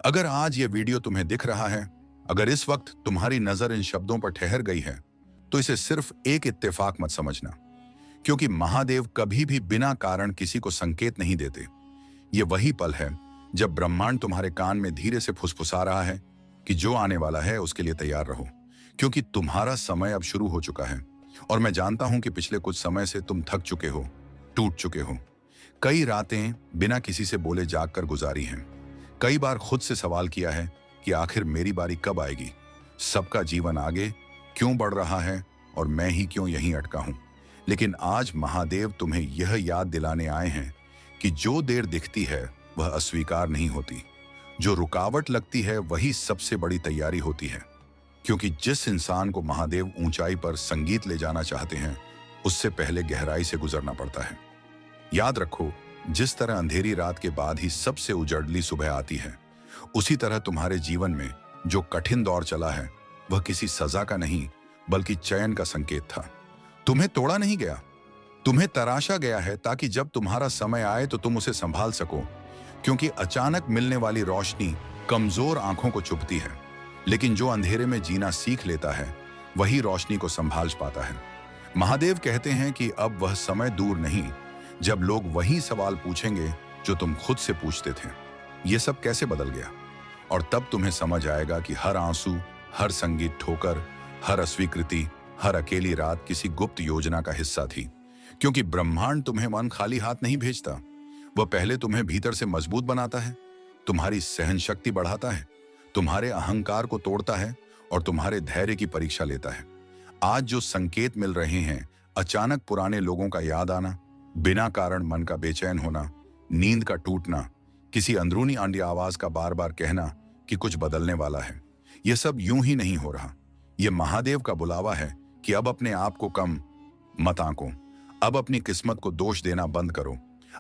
अगर आज ये वीडियो तुम्हें दिख रहा है, अगर इस वक्त तुम्हारी नजर इन शब्दों पर ठहर गई है, तो इसे सिर्फ एक इत्तेफाक मत समझना, क्योंकि महादेव कभी भी बिना कारण किसी को संकेत नहीं देते। ये वही पल है जब ब्रह्मांड तुम्हारे कान में धीरे से फुसफुसा रहा है कि जो आने वाला है उसके लिए तैयार रहो, क्योंकि तुम्हारा समय अब शुरू हो चुका है। और मैं जानता हूं कि पिछले कुछ समय से तुम थक चुके हो, टूट चुके हो। कई रातें बिना किसी से बोले जाग कर गुजारी हैं। कई बार खुद से सवाल किया है कि आखिर मेरी बारी कब आएगी। सबका जीवन आगे क्यों बढ़ रहा है और मैं ही क्यों यहीं अटका हूं। लेकिन आज महादेव तुम्हें यह याद दिलाने आए हैं कि जो देर दिखती है वह अस्वीकार नहीं होती। जो रुकावट लगती है वही सबसे बड़ी तैयारी होती है, क्योंकि जिस इंसान को महादेव ऊंचाई पर संगीत ले जाना चाहते हैं, उससे पहले गहराई से गुजरना पड़ता है। याद रखो, जिस तरह अंधेरी रात के बाद ही सबसे उजड़ली सुबह आती है, उसी तरह तुम्हारे जीवन में जो कठिन दौर चला है वह किसी सजा का नहीं बल्कि चयन का संकेत था। तुम्हें तोड़ा नहीं गया, तुम्हें तराशा गया है ताकि जब तुम्हारा समय आए तो तुम उसे संभाल सको। क्योंकि अचानक मिलने वाली रोशनी कमजोर आंखों को चुभती है, लेकिन जो अंधेरे में जीना सीख लेता है वही रोशनी को संभाल पाता है। महादेव कहते हैं कि अब वह समय दूर नहीं जब लोग वही सवाल पूछेंगे जो तुम खुद से पूछते थे, ये सब कैसे बदल गया। और तब तुम्हें समझ आएगा कि हर आंसू, हर संगीत ठोकर, हर अस्वीकृति, हर अकेली रात किसी गुप्त योजना का हिस्सा थी। क्योंकि ब्रह्मांड तुम्हें मन खाली हाथ नहीं भेजता, वह पहले तुम्हें भीतर से मजबूत बनाता है, तुम्हारी सहन शक्ति बढ़ाता है, तुम्हारे अहंकार को तोड़ता है और तुम्हारे धैर्य की परीक्षा लेता है। आज जो संकेत मिल रहे हैं, अचानक पुराने लोगों का याद आना, बिना कारण मन का बेचैन होना, नींद का टूटना, किसी अंदरूनी आंधी आवाज का बार बार कहना कि कुछ बदलने वाला है, यह सब यूं ही नहीं हो रहा। यह महादेव का बुलावा है कि अब अपने आप को कम मत आंको, अब अपनी किस्मत को दोष देना बंद करो।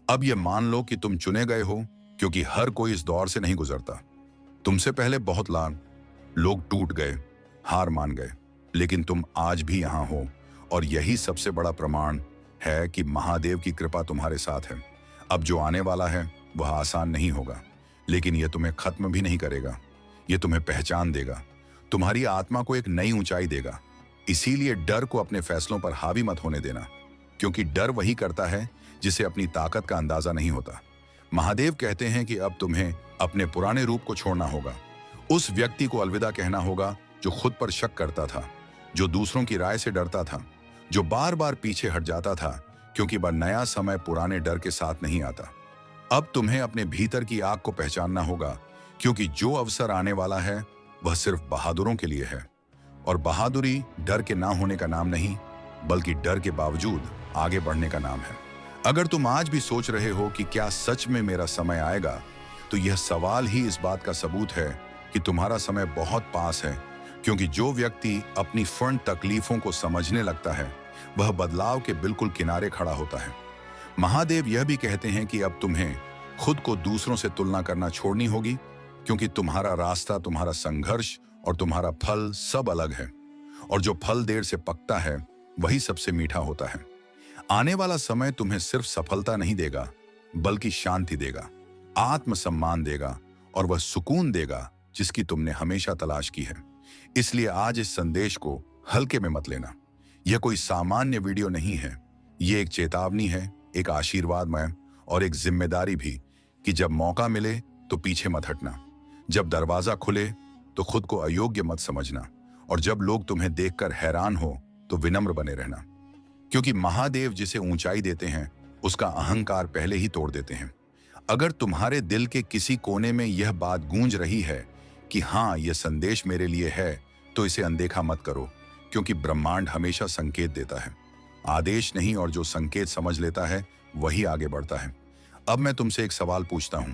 अब यह मान लो कि तुम चुने गए हो, क्योंकि हर कोई इस दौर से नहीं गुजरता। तुमसे पहले बहुत लोग टूट गए, हार मान गए, लेकिन तुम आज भी यहां हो। और यही सबसे बड़ा प्रमाण है कि महादेव की कृपा तुम्हारे साथ है। अब जो आने वाला है वह आसान नहीं होगा, लेकिन यह तुम्हें खत्म भी नहीं करेगा। यह तुम्हें पहचान देगा, तुम्हारी आत्मा को एक नई ऊंचाई देगा। इसीलिए डर को अपने फैसलों पर हावी मत होने देना, क्योंकि डर वही करता है जिसे अपनी ताकत का अंदाजा नहीं होता। महादेव कहते हैं कि अब तुम्हें अपने पुराने रूप को छोड़ना होगा। उस व्यक्ति को अलविदा कहना होगा जो खुद पर शक करता था, जो दूसरों की राय से डरता था, जो बार बार पीछे हट जाता था, क्योंकि वह नया समय पुराने डर के साथ नहीं आता। अब तुम्हें अपने भीतर की आग को पहचानना होगा, क्योंकि जो अवसर आने वाला है वह सिर्फ बहादुरों के लिए है। और बहादुरी डर के ना होने का नाम नहीं, बल्कि डर के बावजूद आगे बढ़ने का नाम है। अगर तुम आज भी सोच रहे हो कि क्या सच में मेरा समय आएगा, तो यह सवाल ही इस बात का सबूत है कि तुम्हारा समय बहुत पास है। क्योंकि जो व्यक्ति अपनी फर्न तकलीफों को समझने लगता है, वह बदलाव के बिल्कुल किनारे खड़ा होता है। महादेव यह भी कहते हैं कि अब तुम्हें खुद को दूसरों से तुलना करना छोड़नी होगी, क्योंकि तुम्हारा रास्ता, तुम्हारा संघर्ष और तुम्हारा फल सब अलग है। और जो फल देर से पकता है वही सबसे मीठा होता है। आने वाला समय तुम्हें सिर्फ सफलता नहीं देगा, बल्कि शांति देगा, आत्मसम्मान देगा और वह सुकून देगा जिसकी तुमने हमेशा तलाश की है। इसलिए आज इस संदेश को हल्के में मत लेना। यह कोई सामान्य वीडियो नहीं है, यह एक चेतावनी है, एक आशीर्वादमय और एक जिम्मेदारी भी कि जब मौका मिले तो पीछे मत हटना, जब दरवाजा खुले तो खुद को अयोग्य मत समझना, और जब लोग तुम्हें देखकर हैरान हो तो विनम्र बने रहना। क्योंकि महादेव जिसे ऊंचाई देते हैं उसका अहंकार पहले ही तोड़ देते हैं। अगर तुम्हारे दिल के किसी कोने में यह बात गूंज रही है कि हाँ, यह संदेश मेरे लिए है, तो इसे अनदेखा मत करो, क्योंकि ब्रह्मांड हमेशा संकेत देता है, आदेश नहीं। और जो संकेत समझ लेता है वही आगे बढ़ता है। अब मैं तुमसे एक सवाल पूछता हूं,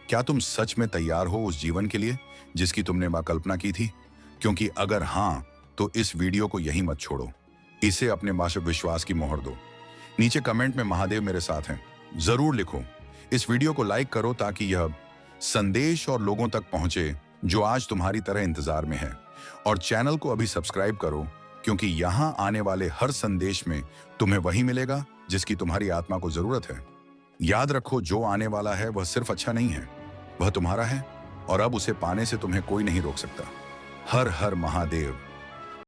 क्या तुम सच में तैयार हो उस जीवन के लिए जिसकी तुमने कल्पना की थी? क्योंकि अगर हाँ, तो इस वीडियो को यहीं मत छोड़ो, इसे अपने मासिक विश्वास की मोहर दो। नीचे कमेंट में महादेव मेरे साथ हैं जरूर लिखो। इस वीडियो को लाइक करो ताकि यह संदेश और लोगों तक पहुंचे जो आज तुम्हारी तरह इंतजार में है। और चैनल को अभी सब्सक्राइब करो, क्योंकि यहां आने वाले हर संदेश में तुम्हें वही मिलेगा जिसकी तुम्हारी आत्मा को जरूरत है। याद रखो, जो आने वाला है वह सिर्फ अच्छा नहीं है, वह तुम्हारा है। और अब उसे पाने से तुम्हें कोई नहीं रोक सकता। हर हर महादेव।